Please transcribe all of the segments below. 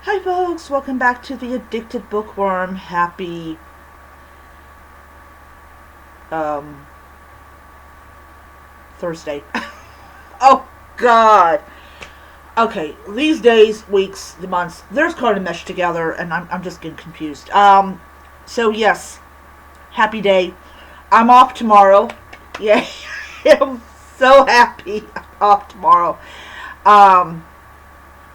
Hi folks, welcome back to the Addicted Bookworm. Happy um, Thursday. Oh God. Okay, these days, weeks, the months, they're kind of meshed together, and I'm just getting confused. So yes, happy day. I'm off tomorrow. Yay! I'm so happy. I'm off tomorrow. Um,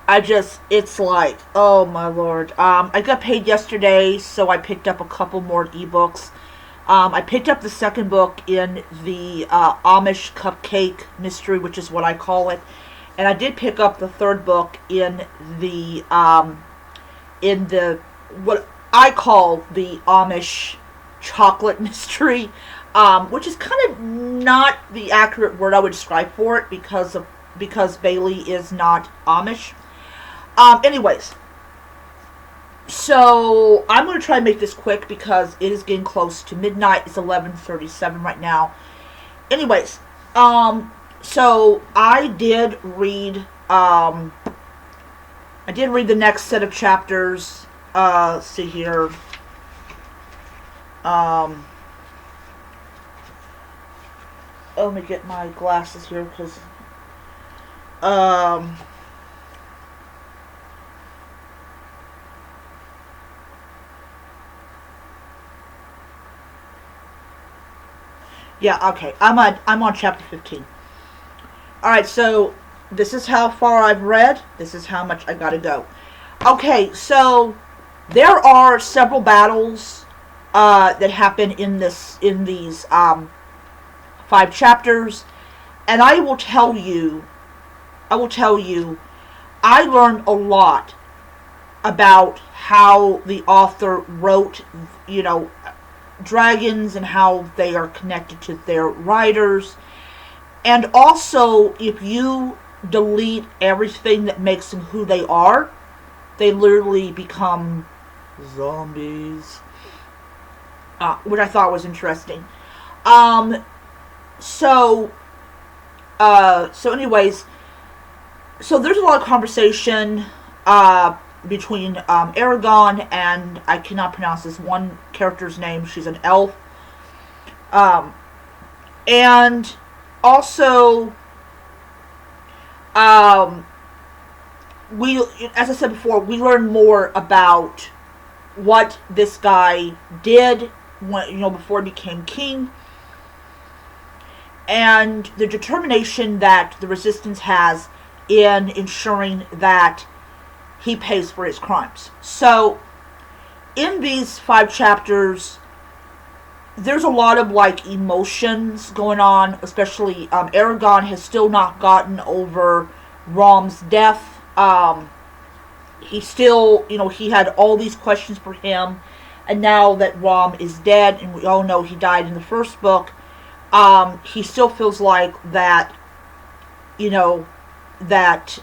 it's like, oh my lord. I got paid yesterday, so I picked up a couple more ebooks. I picked up the second book in the Amish Cupcake Mystery, which is what I call it, and I did pick up the third book in the what I call the Amish Chocolate Mystery, which is kind of not the accurate word I would describe for it because Bailey is not Amish. Anyways, so I'm going to try and make this quick because it is getting close to midnight. It's 11:37 right now. Anyways, so I did read the next set of chapters. Let's see here. Let me get my glasses here because um. Yeah, okay. I'm on chapter 15. All right, so this is how far I've read. This is how much I got to go. Okay, so there are several battles that happen in these 5 chapters, and I will tell you, I learned a lot about how the author wrote, dragons and how they are connected to their writers. And also, if you delete everything that makes them who they are, they literally become zombies. Which I thought was interesting. Um, so, anyways, so there's a lot of conversation between Aragon and I cannot pronounce this one character's name. She's an elf. And also, we, as I said before, we learn more about what this guy did before he became king, and the determination that the resistance has in ensuring that he pays for his crimes. So, in these 5 chapters, there's a lot of emotions going on. Especially, Aragon has still not gotten over Rom's death. He still, he had all these questions for him, and now that Rom is dead, and we all know he died in the first book, he still feels like that, that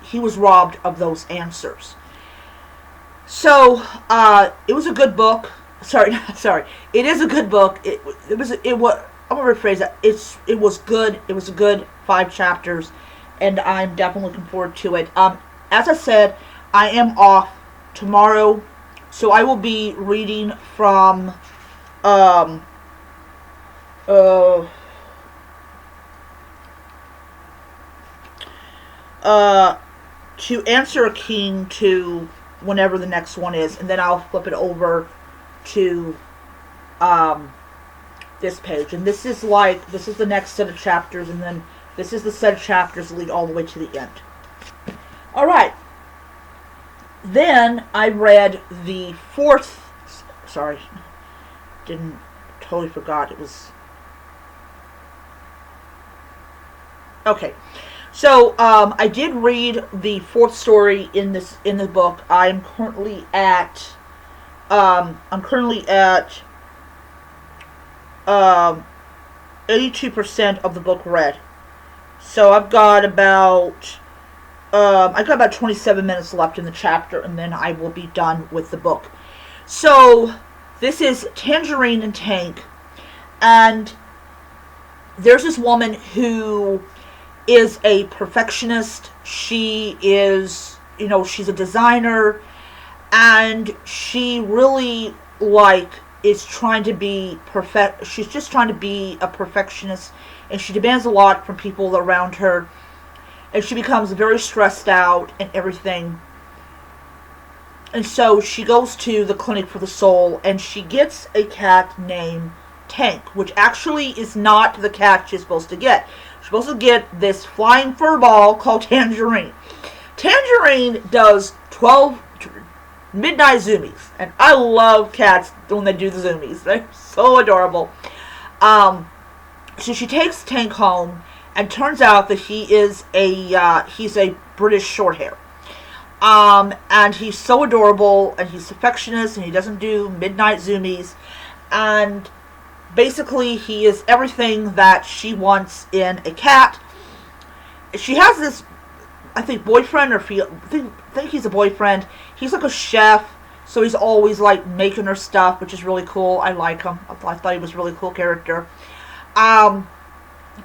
he was robbed of those answers. So, it was a good book. Sorry. It is a good book. It was. I'm gonna rephrase that. It was good. It was a good 5 chapters, and I'm definitely looking forward to it. As I said, I am off tomorrow, so I will be reading from to Answer a King to whenever the next one is, and then I'll flip it over to this page. And this is the next set of chapters, and then this is the set of chapters that lead all the way to the end. Alright. Then I read the totally forgot. It was... Okay. So, I did read the 4th story in the book. I'm currently at 82% of the book read. So I got about 27 minutes left in the chapter, and then I will be done with the book. So this is Tangerine and Tank, and there's this woman who is a perfectionist. She is, she's a designer, and she really is trying to be perfect. She's just trying to be a perfectionist, and she demands a lot from people around her, and she becomes very stressed out and everything. And so she goes to the clinic for the soul, and she gets a cat named Tank, which actually is not the cat she's supposed to get. She's supposed to get this flying fur ball called Tangerine. Tangerine does 12 midnight zoomies, and I love cats when they do the zoomies. They're so adorable. So she takes Tank home, and turns out that he's a British Shorthair. And he's so adorable, and he's affectionate, and he doesn't do midnight zoomies, and basically he is everything that she wants in a cat. She has this, I think, boyfriend, or think he's a boyfriend. He's like a chef, so he's always like making her stuff, which is really cool. I like him. I thought he was a really cool character.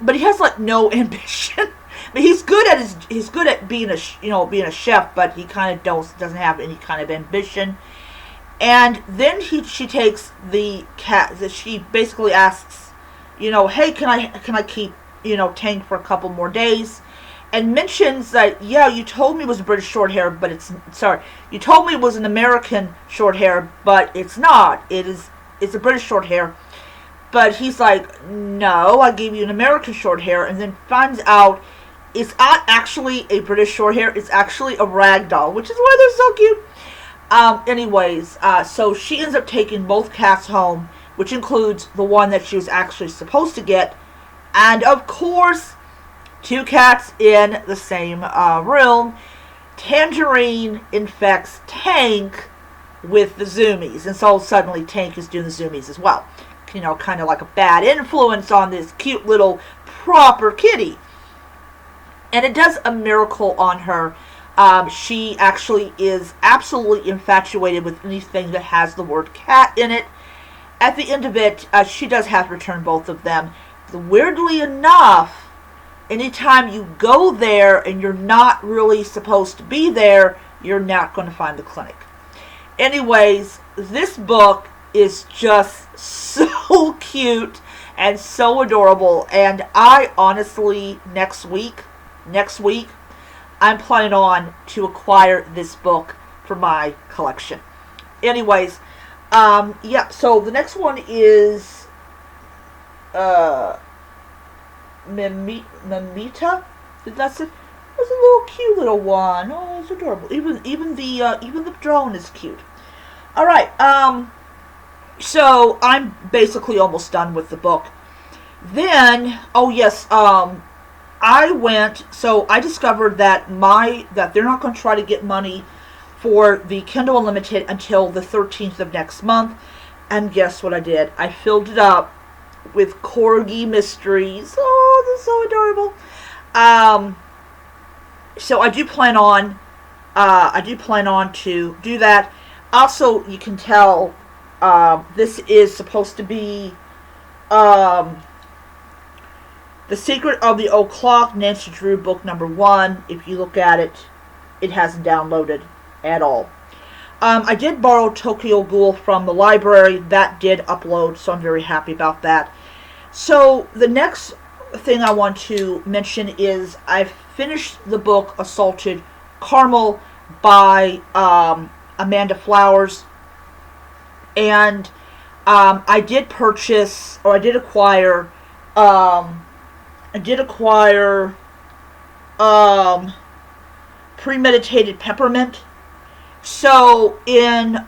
But he has like no ambition. I mean, he's good at being a chef, but he kind of doesn't have any kind of ambition. And then she takes the cat. That she basically asks, hey, can I keep Tank for a couple more days? And mentions that, yeah, you told me it was a British Shorthair, but you told me it was an American Shorthair, but it's not. It's a British Shorthair. But he's like, no, I gave you an American Shorthair, and then finds out it's not actually a British Shorthair, it's actually a ragdoll, which is why they're so cute. Anyways, so she ends up taking both cats home, which includes the one that she was actually supposed to get, and of course, 2 cats in the same room. Tangerine infects Tank with the zoomies, and so suddenly Tank is doing the zoomies as well. Kind of like a bad influence on this cute little proper kitty. And it does a miracle on her. She actually is absolutely infatuated with anything that has the word cat in it. At the end of it, she does have to return both of them. Weirdly enough, anytime you go there and you're not really supposed to be there, you're not going to find the clinic. Anyways, this book is just so cute and so adorable, and I honestly next week I'm planning on to acquire this book for my collection. Anyways, yeah, so the next one is Mimita. That's it. It's a little cute little one. Oh, it's adorable. Even the drone is cute. All right. So I'm basically almost done with the book. Then, oh yes, I discovered that they're not going to try to get money for the Kindle Unlimited until the 13th of next month. And guess what I did? I filled it up with Corgi Mysteries. Oh, they're so adorable. So I do plan on to do that. Also, you can tell this is supposed to be The Secret of the Old Clock, Nancy Drew, book number 1. If you look at it, it hasn't downloaded at all. I did borrow Tokyo Ghoul from the library. That did upload, so I'm very happy about that. So the next thing I want to mention is I've finished the book Assaulted Caramel by Amanda Flowers. And I did acquire Premeditated Peppermint. So in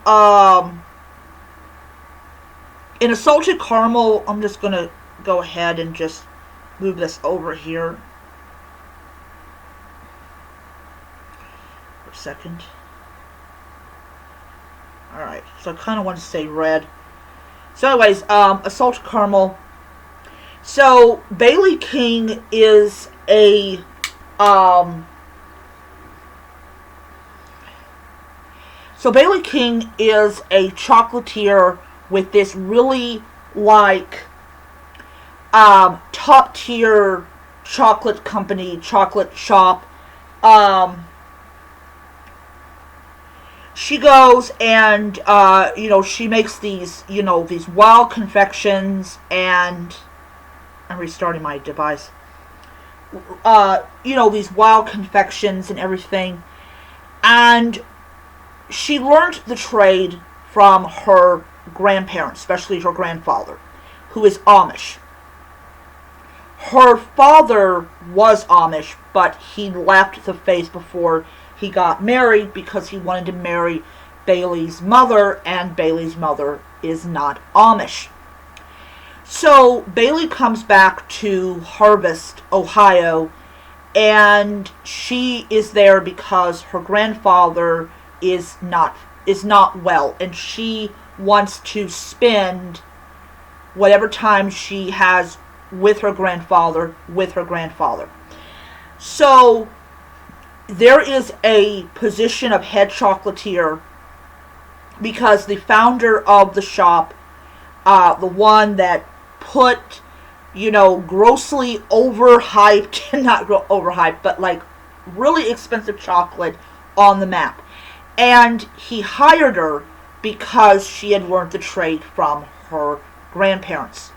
Assaulted Caramel, I'm just going to go ahead and just move this over here for a second. Alright, so I kind of want to say red. So anyways, Assaulted Caramel. So Bailey King is a chocolatier with this really top tier chocolate company, chocolate shop. she goes and she makes these wild confections, and I'm restarting my device. These wild confections and everything, and she learned the trade from her grandparents, especially her grandfather, who is Amish. Her father was Amish, but he left the faith before he got married because he wanted to marry Bailey's mother, and Bailey's mother is not Amish. So Bailey comes back to Harvest, Ohio, and she is there because her grandfather is not well, and she wants to spend whatever time she has with her grandfather. So there is a position of head chocolatier because the founder of the shop, the one that put, grossly overhyped, not overhyped, but like really expensive chocolate on the map. And he hired her because she had learned the trade from her grandparents.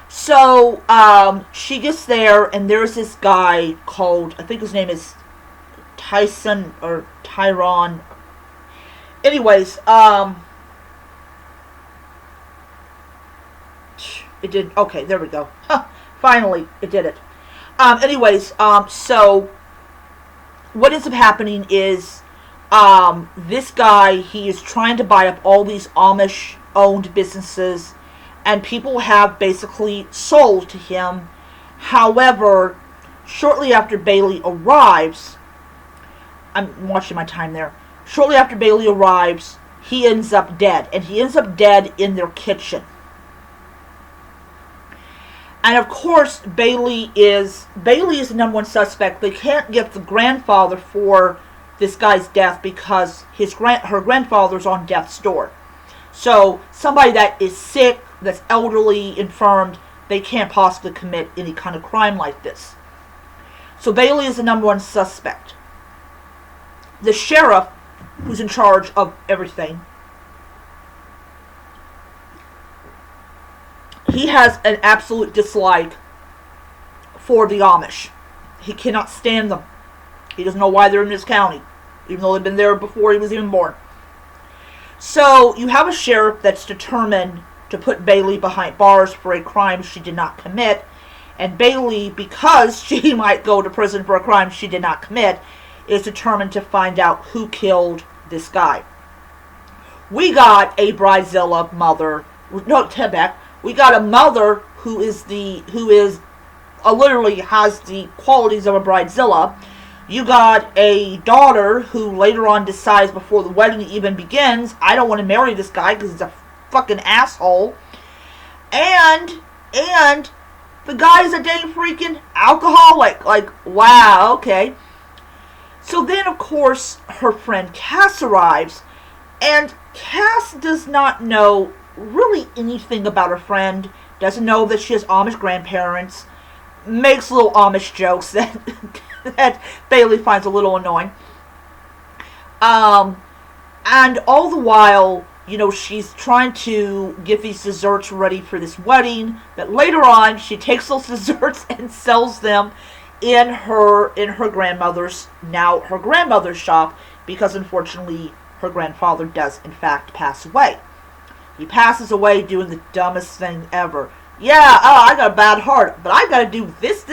So she gets there, and there's this guy called, I think his name is Tyson or Tyron. Anyways, it did. Okay, there we go. Finally, it did it. So what ends up happening is this guy, he is trying to buy up all these Amish-owned businesses, and people have basically sold to him. However, shortly after Bailey arrives, I'm watching my time there. Shortly after Bailey arrives, he ends up dead, and he ends up dead in their kitchen. And of course, Bailey is the number one suspect. They can't get the grandfather for this guy's death because her grandfather's on death's door. So somebody that is sick, that's elderly, infirmed, they can't possibly commit any kind of crime like this. So Bailey is the number one suspect. The sheriff, who's in charge of everything, he has an absolute dislike for the Amish. He cannot stand them. He doesn't know why they're in this county, even though they've been there before he was even born. So you have a sheriff that's determined to put Bailey behind bars for a crime she did not commit. And Bailey, because she might go to prison for a crime she did not commit, is determined to find out who killed this guy. We got a Bridezilla mother. No, Tebek. We got a mother who literally has the qualities of a Bridezilla. You got a daughter who later on decides before the wedding even begins, I don't want to marry this guy because he's a fucking asshole. And the guy is a dang freaking alcoholic. Like, wow, okay. So then, of course, her friend Cass arrives, and Cass does not know really anything about her friend, doesn't know that she has Amish grandparents, makes little Amish jokes that that Bailey finds a little annoying. And all the while, she's trying to get these desserts ready for this wedding, but later on, she takes those desserts and sells them in her grandmother's shop, because unfortunately her grandfather does in fact pass away. He passes away doing the dumbest thing ever. Yeah, I got a bad heart, but I gotta do this.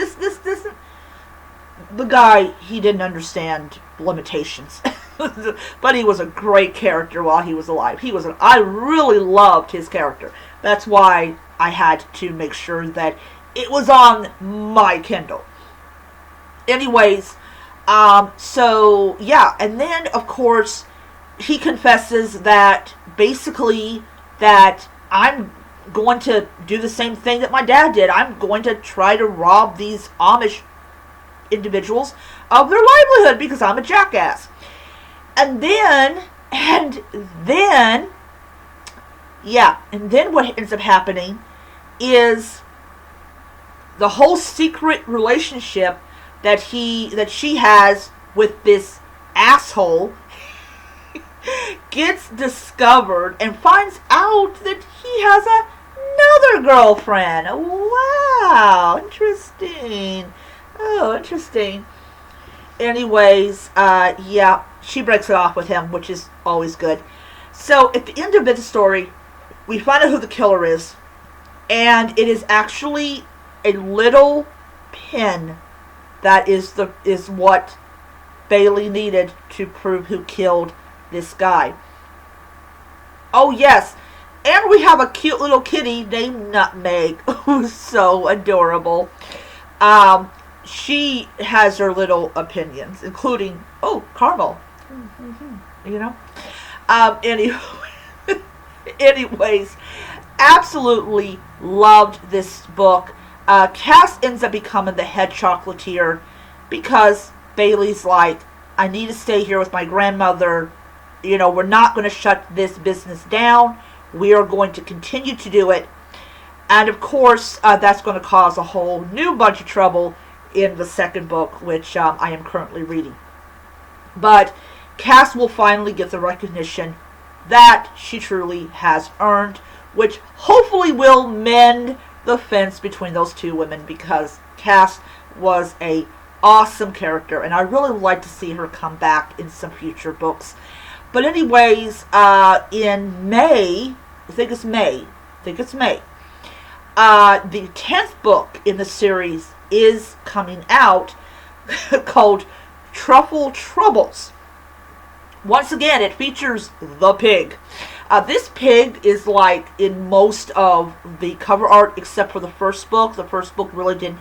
The guy, he didn't understand limitations. But he was a great character while he was alive. I really loved his character. That's why I had to make sure that it was on my Kindle. Anyways, so yeah, and then of course he confesses that basically that I'm going to do the same thing that my dad did. I'm going to try to rob these Amish individuals of their livelihood because I'm a jackass. And then what ends up happening is the whole secret relationship that she has with this asshole gets discovered and finds out that he has another girlfriend. Wow, interesting. Oh, interesting. Anyways, yeah, she breaks it off with him, which is always good. So at the end of the story, we find out who the killer is, and it is actually a little pin that is what Bailey needed to prove who killed this guy. Oh yes, and we have a cute little kitty named Nutmeg, who's so adorable. She has her little opinions, including caramel. You know. Anyway, anyways, absolutely loved this book. Cass ends up becoming the head chocolatier because Bailey's like, I need to stay here with my grandmother. You know, we're not going to shut this business down. We are going to continue to do it. And of course, that's going to cause a whole new bunch of trouble in the second book, which I am currently reading. But Cass will finally get the recognition that she truly has earned, which hopefully will mend the fence between those two women, because Cass was a awesome character, and I really would like to see her come back in some future books. But anyways, in May, I think it's May, the 10th book in the series is coming out called Truffle Troubles. Once again, it features the pig. This pig is like in most of the cover art except for the first book. The first book really didn't.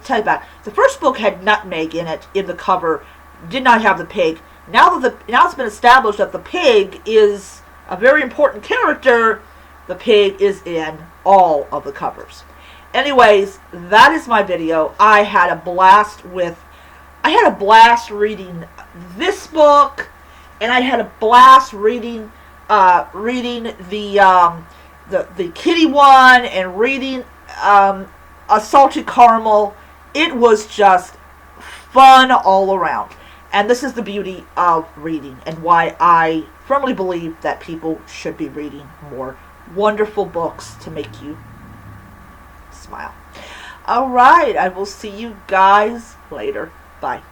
Tell you about it. The first book had Nutmeg in it in the cover, did not have the pig. Now it's been established that the pig is a very important character, the pig is in all of the covers. Anyways, that is my video. I had a blast reading this book, and I had a blast reading the kitty one, and reading a salted caramel. It was just fun all around. And this is the beauty of reading, and why I firmly believe that people should be reading more wonderful books to make you smile. Alright, I will see you guys later. Bye.